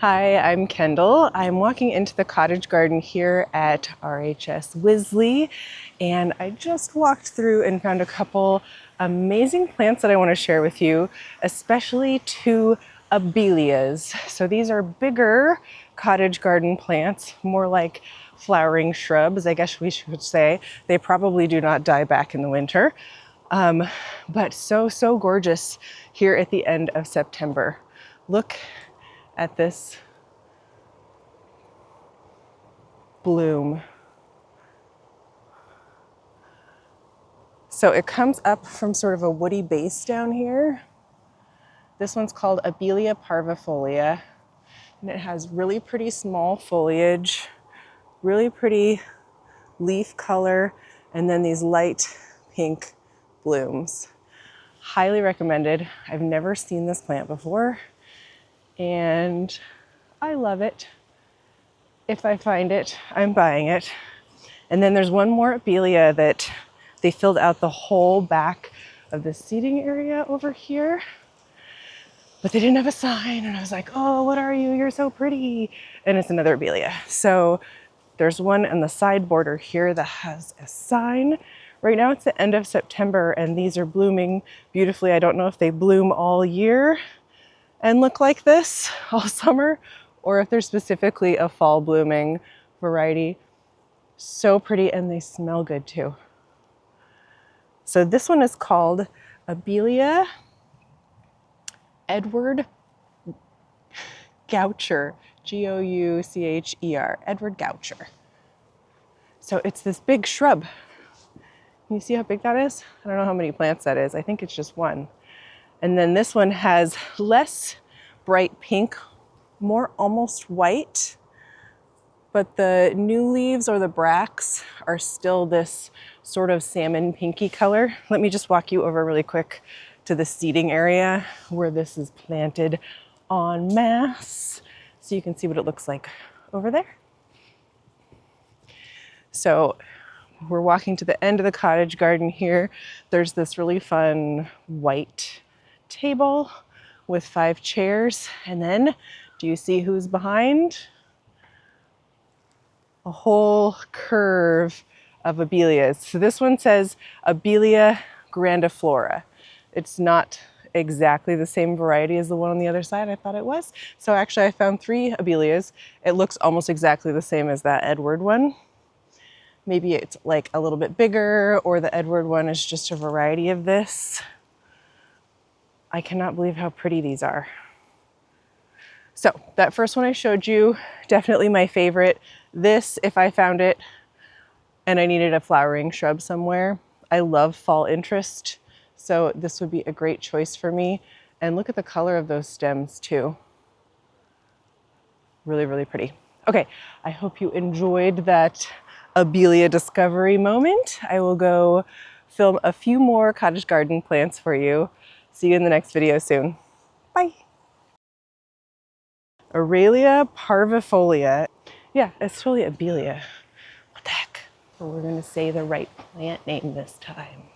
Hi, I'm Kendall. I'm walking into the cottage garden here at RHS Wisley, and I just walked through and found a couple amazing plants that I want to share with you, especially two Abelias. So these are bigger cottage garden plants, more like flowering shrubs, I guess we should say. They probably do not die back in the winter, but so gorgeous here at the end of September. Look at this bloom. So it comes up from sort of a woody base down here. This one's called Abeliaparvifolia, and it has really pretty small foliage, really pretty leaf color, and then these light pink blooms. Highly recommended. I've never seen this plant before, and I love it. If I find it, I'm buying it. And then there's one more Abelia that they filled out the whole back of the seating area over here, but they didn't have a sign. And I was like, oh, what are you? You're so pretty. And it's another Abelia. So there's one on the side border here that has a sign. Right now it's the end of September and these are blooming beautifully. I don't know if they bloom all year and look like this all summer, or if they're specifically a fall blooming variety. So pretty, and they smell good too. So this one is called Abelia Edward Goucher, Goucher, Edward Goucher. So it's this big shrub. Can you see how big that is? I don't know how many plants that is. I think it's just one. And then this one has less bright pink, more almost white, but the new leaves or the bracts are still this sort of salmon pinky color. Let me just walk you over really quick to the seating area where this is planted en masse, so you can see what it looks like over there. So we're walking to the end of the cottage garden here. There's this really fun white table with 5 chairs, and then do you see who's behind? A whole curve of Abelias. So this one says abeliagrandiflora. It's not exactly the same variety as the one on the other side. I thought it was. So actually I found 3 Abelias. It looks almost exactly the same as that Edward one. Maybe it's like a little bit bigger, or the Edward one is just a variety of this. I cannot believe how pretty these are. So that first one I showed you, definitely my favorite. This, if I found it and I needed a flowering shrub somewhere, I love fall interest. So this would be a great choice for me. And look at the color of those stems too. Really pretty. Okay, I hope you enjoyed that Abelia discovery moment. I will go film a few more cottage garden plants for you. See you in the next video soon. Bye. Abeliaparvifolia. Yeah, it's really Abelia. What the heck? But we're gonna say the right plant name this time.